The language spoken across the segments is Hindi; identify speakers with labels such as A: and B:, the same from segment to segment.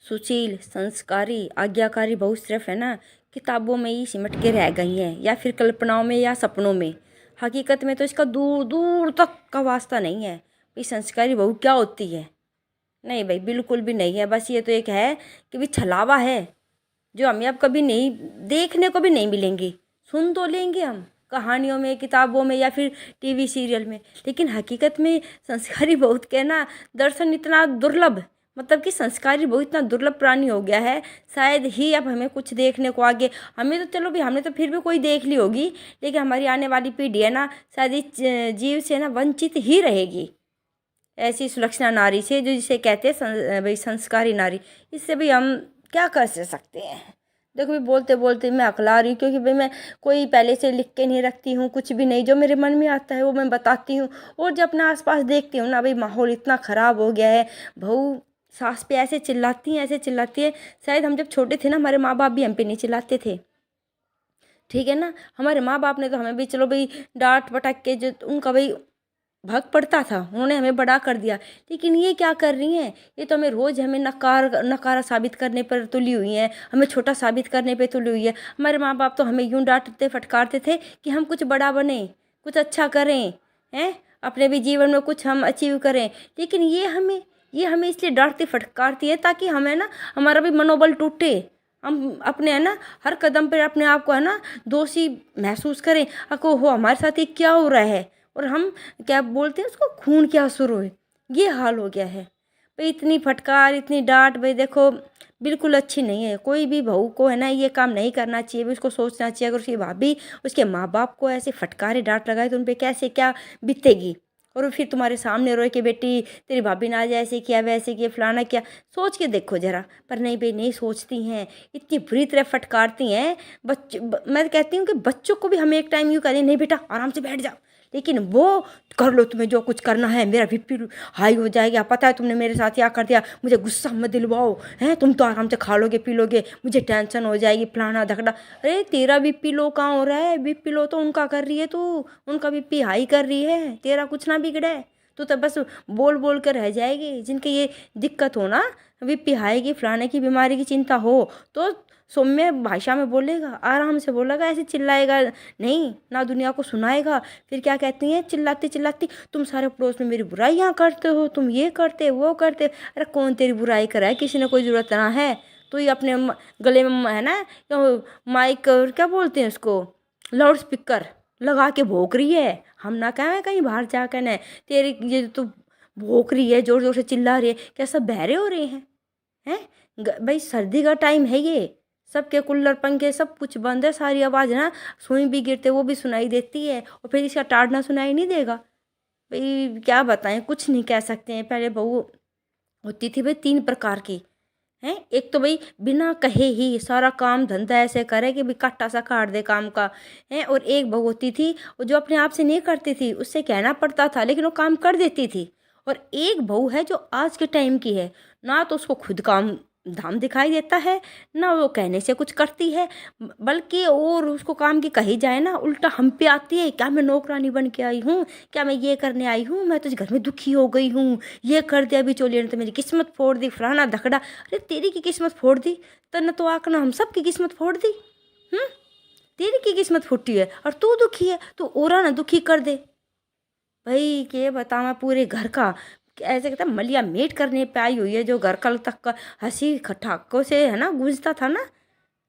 A: सुशील, संस्कारी, आज्ञाकारी बहू सिर्फ है ना किताबों में ही सिमट के रह गई हैं या फिर कल्पनाओं में या सपनों में। हकीकत में तो इसका दूर दूर तक का वास्ता नहीं है। भाई संस्कारी बहू क्या होती है? नहीं भाई, बिल्कुल भी नहीं है। बस ये तो एक है कि भी छलावा है जो हमें अब कभी नहीं देखने को भी नहीं मिलेंगी। सुन तो लेंगे हम कहानियों में, किताबों में या फिर टीवी सीरियल में, लेकिन हकीकत में संस्कारी बहुत के ना दर्शन इतना दुर्लभ, मतलब कि संस्कारी बहुत इतना दुर्लभ प्राणी हो गया है। शायद ही अब हमें कुछ देखने को आगे, हमें तो चलो भी, हमने तो फिर भी कोई देख ली होगी, लेकिन हमारी आने वाली पीढ़ी है ना शायद इस जीव से ना वंचित ही रहेगी। ऐसी सुलक्षणा नारी से जो जिसे कहते हैं भाई संस्कारी नारी, इससे भी हम क्या कर सकते हैं? देखो भाई, बोलते बोलते मैं अकला रही हूँ, क्योंकि भाई मैं कोई पहले से लिख के नहीं रखती हूँ कुछ भी नहीं। जो मेरे मन में आता है वो मैं बताती हूँ। और जब अपने आसपास देखती हूँ ना भाई माहौल इतना ख़राब हो गया है, बहू सास पे ऐसे चिल्लाती हैं, ऐसे चिल्लाती है। शायद हम जब छोटे थे ना हमारे माँ बाप भी हम पे नहीं चिल्लाते थे, ठीक है ना। हमारे माँ बाप ने तो हमें भी चलो भाई डांट पटक के जो उनका भाई भाग पड़ता था, उन्होंने हमें बड़ा कर दिया। लेकिन ये क्या कर रही हैं? ये तो हमें रोज हमें नकारा साबित करने पर तुली हुई हैं, हमें छोटा साबित करने पे तुली हुई है। हमारे माँ बाप तो हमें यूं डांटते फटकारते थे कि हम कुछ बड़ा बने, कुछ अच्छा करें, हैं अपने भी जीवन में कुछ हम अचीव करें। लेकिन ये हमें इसलिए डांटती फटकारती है ताकि हमें ना हमारा भी मनोबल टूटे। हम अपने है ना हर कदम पर अपने आप को है ना दोषी महसूस करें। अको हो हमारे साथ ये क्या हो रहा है, और हम क्या बोलते हैं उसको, खून क्या शुरू है। ये हाल हो गया है भाई। इतनी फटकार, इतनी डांट भाई देखो बिल्कुल अच्छी नहीं है। कोई भी बहू को है ना ये काम नहीं करना चाहिए। भी उसको सोचना चाहिए अगर उसकी भाभी उसके माँ बाप को ऐसे फटकारे डांट लगाए तो उन पे कैसे क्या बीतेगी। और फिर तुम्हारे सामने रोए कि बेटी तेरी भाभी ने आज ऐसे किया वैसे किया फलाना किया। सोच के देखो जरा। पर नहीं भाई, नहीं सोचती हैं, इतनी बुरी तरह फटकारती हैं। मैं कहती हूँ कि बच्चों को भी हम एक टाइम यूँ करें, नहीं बेटा आराम से बैठ जाओ, लेकिन वो कर लो तुम्हें जो कुछ करना है, मेरा बीपी हाई हो जाएगा, पता है तुमने मेरे साथ क्या कर दिया, मुझे गुस्सा मत दिलवाओ, हैं तुम तो आराम से खा लोगे पी लोगे, मुझे टेंशन हो जाएगी फलाना धकड़ा। अरे तेरा बीपी लो कहाँ हो रहा है? बीपी लो तो उनका कर रही है तू, उनका बीपी हाई कर रही है, तेरा कुछ ना बिगड़े। तू तो बस बोल बोल कर रह जाएगी। जिनके ये दिक्कत हो ना, बीपी हाई की फलाने की बीमारी की चिंता हो, तो सौम्य भाषा में बोलेगा, आराम से बोलेगा, ऐसे चिल्लाएगा नहीं ना, दुनिया को सुनाएगा। फिर क्या कहती हैं चिल्लाती चिल्लाती, तुम सारे पड़ोस में मेरी बुराइयां करते हो, तुम ये करते वो करते। अरे कौन तेरी बुराई कराए? किसी ने कोई ज़रूरत ना है। तो ये अपने गले में है ना माइक, और क्या बोलते हैं उसको, लाउड स्पीकर लगा के भोंक रही है। हम ना कहें कहीं बाहर जाकर न, तेरी ये तो भोंक रही है, जोर जोर से चिल्ला रही है, क्या सब बहरे हो रहे हैं? भाई सर्दी का टाइम है ये, सबके कूलर पंखे सब कुछ बंद है, सारी आवाज़ ना सुई भी गिरते वो भी सुनाई देती है, और फिर इसका टाड़ना सुनाई नहीं देगा। भाई क्या बताएं, कुछ नहीं कह सकते हैं। पहले बहू होती थी भाई 3 प्रकार की, हैं। एक तो भाई बिना कहे ही सारा काम धंधा ऐसे करे कि भाई काटा सा काट दे काम का, है। और एक बहू होती थी वो जो अपने आप से नहीं करती थी, उससे कहना पड़ता था लेकिन वो काम कर देती थी। और एक बहू है जो आज के टाइम की है, ना तो उसको खुद काम धाम दिखाई देता है, ना वो कहने से कुछ करती है, बल्कि और उसको काम की कही जाए ना उल्टा हम पे आती है। क्या मैं नौकरानी बन के आई हूँ? क्या मैं ये करने आई हूँ? मैं तो इस घर में दुखी हो गई हूँ, ये कर दिया अभी चोलिए ने तो मेरी किस्मत फोड़ दी फलाना धकड़ा। अरे तेरी की किस्मत फोड़ दी तन तो आकना हम सब की किस्मत फोड़ दी। हम्म, तेरी की किस्मत फूटी है और तू दुखी है, तू और ना दुखी कर दे। भाई के बता, मैं पूरे घर का ऐसे कहता मलिया मेट करने पे आई हुई है। जो घर कल तक का हंसी ठहाकों से है ना गूंजता था ना,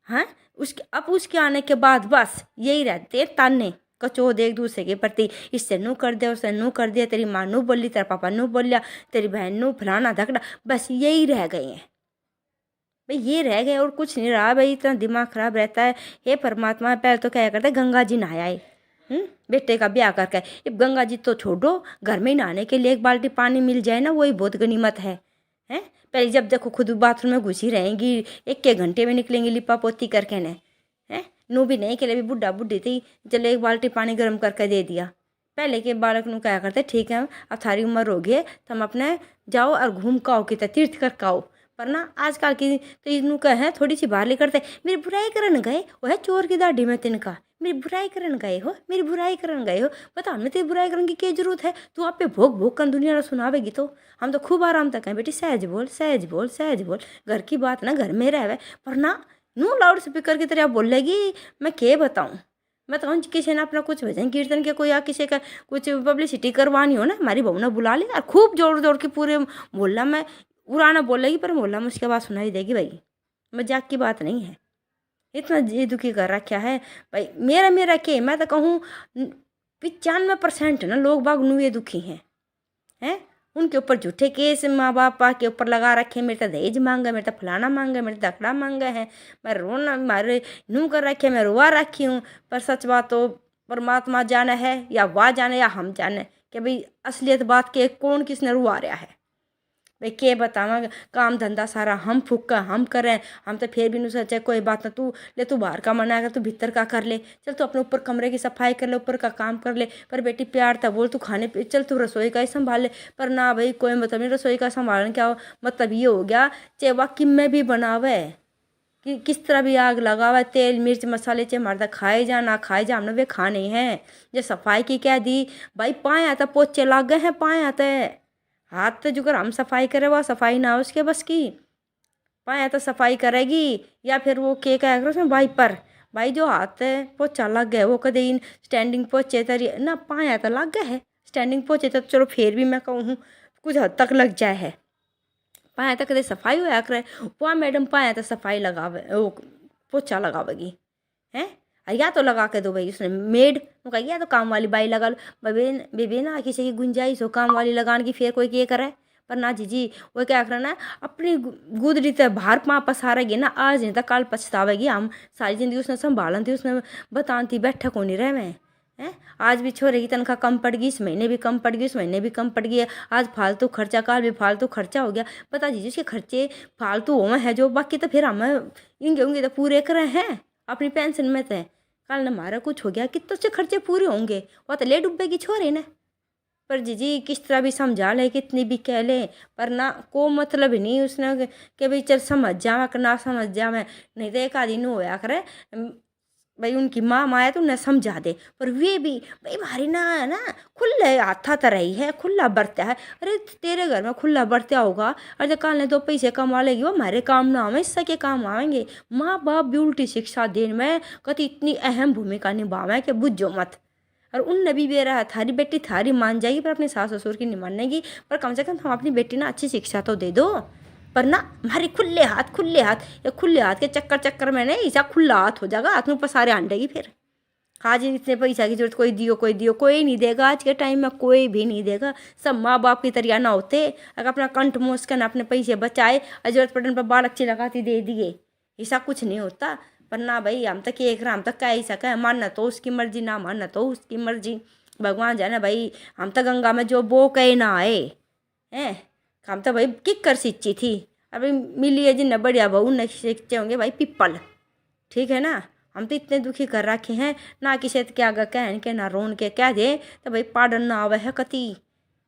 A: हाँ उसके अब उसके आने के बाद बस यही रहते ताने कचोद एक दूसरे के प्रति। इससे नू कर दिया, उससे नू कर दिया, तेरी माँ नू बोली, तेरा पापा नू बोलिया, तेरी बहन नू फलाना धकड़ा, बस यही रह गए हैं भाई, ये रह गए और कुछ नहीं रहा। भाई इतना दिमाग खराब रहता है। हे परमात्मा, पहले तो क्या करते गंगा जी नहाए, बेटे का ब्याह करके। अब गंगा जी तो छोड़ो, घर में ही नहाने के लिए एक बाल्टी पानी मिल जाए ना, वही बहुत गनीमत है, हैं। पहले जब देखो खुद बाथरूम में घुसी रहेंगी, 1 1 घंटे में निकलेंगी लिपा पोती करके ने, हैं। नू भी नहीं के लिए भी बुढ़ा बुढ़ी थी, चलो एक बाल्टी पानी गर्म करके दे दिया। पहले के बालक नु क्या करते, ठीक है अब थारी उम्र हो गई है, तुम अपने जाओ और घूम का आओ, कितना तीर्थ कर का आओ। पर ना आजकल की तो इनू का है थोड़ी सी बाहर करते, मेरी बुराई करन गए वो है चोर की दाढ़ी में तिनका, मेरी बुराई करन गए हो, मेरी बुराई करन गए हो। बताओ मैं तेरी बुराई करने की क्या जरूरत है? तू आप पे भोग भोग कर दुनिया ना सुनावेगी तो हम तो खूब आराम तक हैं बेटी। सहज बोल, सहज बोल, सहज बोल। घर की बात ना घर में रहे, पर ना नू लाउड स्पीकर की तरह बोलेगी। मैं क्या बताऊँ? मैं तो किसी ने अपना कुछ भजन कीर्तन के कोई या किसी का कुछ पब्लिसिटी करवानी हो ना, हमारी बहू ने बुला ले और खूब जोर जोर के पूरे मोहल्ला में उड़ाना बोलेगी, पर मोहल्ला में उसके बाद सुनाई देगी भाई। मजाक की बात नहीं है। इतना जी दुखी कर रखा है भाई। मेरा मेरा के मैं तो कहूँ 95% ना लोग बाग नु ये दुखी हैं। उनके ऊपर झूठे केस माँ बापा के ऊपर लगा रखे। मेरे तो दहेज मांगा, मेरे तो फलाना मांगा, मेरे तो दकड़ा मांगा है। मैं रोना मारे नू कर रखे, मैं रोवा रखी हूँ। पर सच बात तो परमात्मा जाने है, या वाह जाने या हम जाने कि भाई असलियत बात के कौन किसने रुआ रहा है। भाई के बतावा, काम धंधा सारा हम फूका हम करें। हम तो फिर भी नहीं सोचे कोई बात ना, तू ले तू बाहर का मना कर, तू भीतर का कर ले। चल तू अपने ऊपर कमरे की सफाई कर ले, ऊपर का काम कर ले। पर बेटी प्यार था बोल, तू खाने पे चल, तू रसोई का ही संभाल ले। पर ना भाई कोई मतलब नहीं रसोई का संभालने क्या मतलब ये हो गया चाहे वह किम में भी बनावे कि किस तरह भी आग लगावा, तेल मिर्च मसाले चाहे मर्दा खाए जा ना खाए जा, हमने वे खाने हैं। जो सफाई की कह दी भाई, पाए आता पोचे लाग गए हैं, पाए आते हाथ तो जुकर हम सफाई करे वह सफाई ना हो उसके बस की। पाए तो सफाई करेगी या फिर वो के क्या करो उसमें वाइपर। भाई जो हाथ है पोछा लग गया वो कदे इन स्टैंडिंग पोछे तरी ना, पाया तो लग गया है स्टैंडिंग पोछे तो चलो फिर भी मैं कहूँ कुछ हद तक लग जाए है। पाया तो कदे सफाई होया करे वहाँ मैडम, पाया तो सफाई लगावे वो पोछा लगावेगी हैं। या तो लगा के दो भाई उसने मेड कहा, या तो काम वाली बाई लगा लो। बेबे ना किसी की गुंजाइश हो काम वाली लगाने की, फिर कोई क्या करे। पर ना जीजी वो क्या करना है, अपनी गुदड़ी तो बाहर पाँ पसारेगी ना, आज नहीं तो कल पछतावेगी। हम सारी जिंदगी उसने संभालन थी, उसने बतान थी बैठक होनी रहे मैं हैं। आज भी छोरे की तनख्वाह कम पड़ गई, इस महीने भी कम पड़ गई, उस महीने भी कम पड़ गई है। आज फालतू खर्चा, कल भी फालतू खर्चा हो गया। पता जीजी उसके खर्चे फालतू हुए हैं जो, बाकी तो फिर हम इंगे होंगे तो पूरे करे हैं अपनी पेंशन में तो। कल न हमारा कुछ हो गया कितने से खर्चे पूरे होंगे, वह तो ले डूबेगी छोरे ने। पर जीजी किस तरह भी समझा ले, कितनी भी कह ले, पर ना को मतलब ही नहीं उसने कि भाई चल समझ जावा कि ना समझ जावे। नहीं तो एक आदि नु होया करे भाई उनकी माँ माया तो उन्हें समझा दे, पर वे भी भाई भारी ना है ना खुले हाथा तरह ही है, खुला बरता है। अरे तेरे घर में खुला बरता होगा और जब कल ने दो पैसे कमा लेगी वो हमारे काम ना आवे, इससे के काम आवेंगे। माँ बाप भी उल्टी शिक्षा देने में कति इतनी अहम भूमिका निभावे कि बुझो मत। और उनने भी बेरा है थारी बेटी थारी मान जाएगी पर अपने सास ससुर की नहीं मानेगी। पर कम से कम हम अपनी बेटी ना अच्छी शिक्षा तो दे दो। पर ना हमारे खुले हाथ, खुले हाथ, या खुले हाथ के चक्कर चक्कर में नहीं ऐसा खुला हाथ हो जाएगा, हाथ में पसारे आंडेगी फिर। आज इतने पैसा की जरूरत कोई दियो कोई दियो, कोई नहीं देगा आज के टाइम में, कोई भी नहीं देगा। सब माँ बाप की तरह ना होते, अगर अपना कंठ मोस कर अपने पैसे बचाए और जरूरत पड़ने पर बाल अच्छी लगाती दे दिए, ऐसा कुछ नहीं होता। पर ना भाई हम तक एक हम तक कह ही सके, मानना तो उसकी मर्जी ना मानना तो उसकी मर्जी। भगवान जाने भाई, हम तो गंगा में जो बो कहे ना आए हैं। हम तो भाई किक कर सींची थी, अभी मिली है जिन्हें बढ़िया बहू न सींचे होंगे भाई पिप्पल, ठीक है ना। हम तो इतने दुखी कर रखे हैं ना, किसी के आगे कहन के ना रोन के कह दे तो भाई पार्डन ना आवे है कति।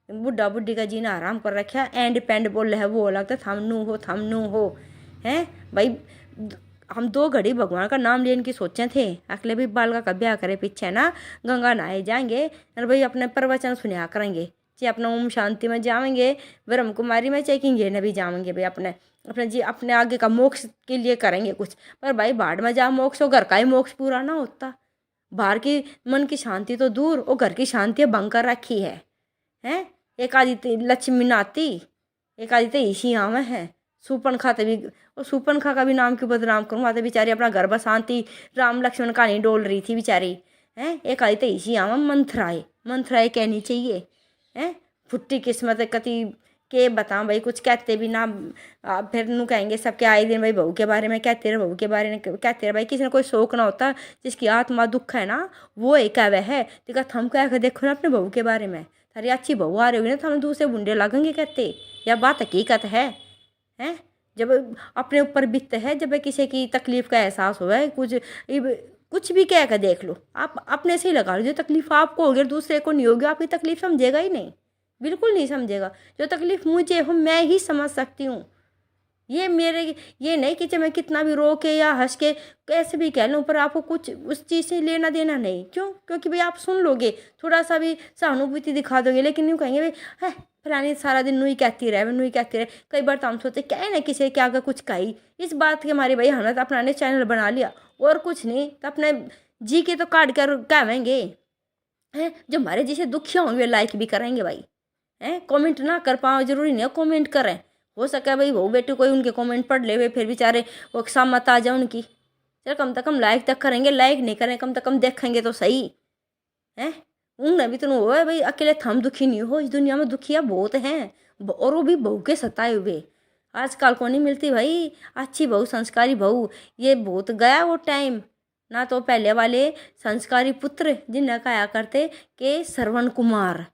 A: बुढ़ा बुढ़ी का जीना आराम कर रखा है, एंड पेंड बोल रहे है वो लगता थम नू हो हैं भाई। हम 2 घड़ी भगवान का नाम लेने की सोचे थे, अगले भी बालका का ब्याह करे पीछे ना गंगा नहाए जाएंगे और भाई अपने प्रवचन सुना करेंगे, चाहे अपना ओम शांति में जाएंगे, ब्रह्म कुमारी में चेकिंगे न भी जाएंगे भाई अपने अपने जी अपने आगे का मोक्ष के लिए करेंगे कुछ। पर भाई बाढ़ में जा मोक्ष हो, घर का ही मोक्ष पूरा ना होता। बाहर की मन की शांति तो दूर, वो घर की शांति भंग कर रखी है हैं। एक आदि लक्ष्मी नाती, एक आदि तो इसी आवे है सुपन खाते भी, और सुपन खा का भी नाम क्यों बदनाम करूँ, आते बेचारी अपना घर बसाती राम लक्ष्मण का नहीं डोल रही थी बेचारी हैं। एक आदि तो इसी आवा मंथराए, मंथराए कहनी चाहिए हैं। फुट्टी किस्मत कति के बताऊँ भाई, कुछ कहते भी ना फिर नू कहेंगे सबके आए दिन भाई बहू के बारे में कहते रहे, बहू के बारे में कहते रहे। भाई किसी ने कोई शौक ना होता, जिसकी आत्मा दुख है ना वो एक वह है देखा थम कह कर देखो ना अपने बहू के बारे में, थारी अच्छी बहू आ रही होगी ना तो हम दूसरे बुंडे लगेंगे कहते, या बात हकीकत है हैं। जब अपने ऊपर बीतते है, जब किसी की तकलीफ का एहसास हुआ है, कुछ भी कह कर देख लो, आप अपने से ही लगा लो। जो तकलीफ आपको होगी दूसरे को नहीं होगी, आपकी तकलीफ समझेगा ही नहीं, बिल्कुल नहीं समझेगा। जो तकलीफ मुझे हो मैं ही समझ सकती हूँ ये नहीं कि चाहे मैं कितना भी रो के या हंस के कैसे भी कह लूँ, पर आपको कुछ उस चीज़ से लेना देना नहीं। क्यों? क्योंकि भाई आप सुन लोगे, थोड़ा सा भी सहानुभूति दिखा दोगे, लेकिन यूँ कहेंगे भाई है फलानी सारा दिन नुई कहती रहे, नुई कहती रहे। कई बार तो हम सोचते क्या है ना किसी के आगे कुछ कही, इस बात के हमारे भाई हमने तो अपना ने चैनल बना लिया और कुछ नहीं, तो अपने जी के तो काट कर कहेंगे हैं। जो हमारे जैसे दुखिया होंगे वे लाइक भी करेंगे भाई, हैं कमेंट ना कर पाओ जरूरी नहीं है कमेंट करें, हो सके भाई वो बेटे कोई उनके कमेंट पढ़ ले फिर बेचारे वो सामत आ जाए उनकी। चल कम से कम लाइक तक करेंगे, लाइक नहीं करें कम से कम देखेंगे तो सही हैं। उन भी तो हो है भाई, अकेले थम दुखी नहीं हो, इस दुनिया में दुखिया बहुत हैं और वो भी बहू के सताए हुए। आजकल को नहीं मिलती भाई अच्छी बहू, संस्कारी बहू, ये बहुत गया वो टाइम। ना तो पहले वाले संस्कारी पुत्र जिन्हें कहा करते कि श्रवण कुमार,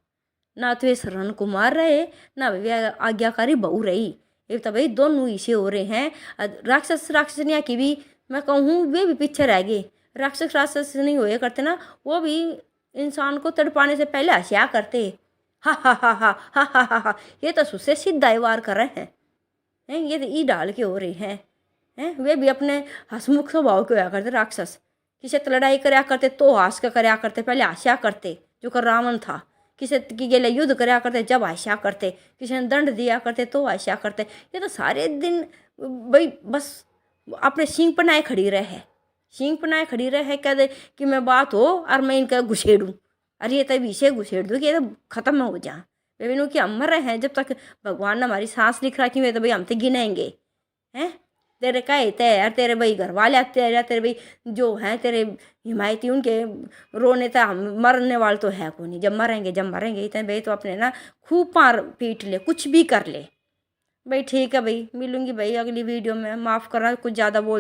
A: ना तो ये श्रवण कुमार रहे ना वे आज्ञाकारी बहू रही। ये तो भाई दोनों इसे हो रहे हैं। राक्षस राक्षसनिया की भी मैं कहूँ वे भी पीछे रह गए। राक्षस राक्षस नहीं हुए करते ना, वो भी इंसान को तड़पाने से पहले हंसिया करते। हा हा हा हा हा हा हा हा, ये तो सुसे सीधा ही वार कर रहे हैं। ये तो ई डाल के हो रहे हैं। वे भी अपने हंसमुख स्वभाव के होया करते राक्षस, किसी से लड़ाई करया करते तो हास का करया करते, पहले हंसिया करते जो कर रावण था। किसी की गेले युद्ध करया करते जब हंसिया करते, किसी ने दंड दिया करते तो हंसिया करते। ये तो सारे दिन भाई बस अपने सींग पनाए खड़ी रहे, सींग पनाए खड़ी रहे, कह दे कि मैं बात हो और मैं इनका घुसेड़ूँ, अरे ये तभी इसे घुसेड़ दूँ कि ये तो खत्म हो जा। बेबीनों की अमर रहे हैं जब तक भगवान ने हमारी सांस लिख रखी हुई है तो भाई हम तो गिनेंगे हैं। तेरे कहते यार तेरे भाई घर वाले आते हैं, तेरे भाई जो हैं तेरे हिमायती उनके रोने तो हम मरने वाले तो है को नहीं, जब मरेंगे इतने भाई तो अपने ना खूब मार पीट ले कुछ भी कर ले। भाई ठीक है भाई, मिलूंगी भाई अगली वीडियो में, माफ़ करना कुछ ज़्यादा बोल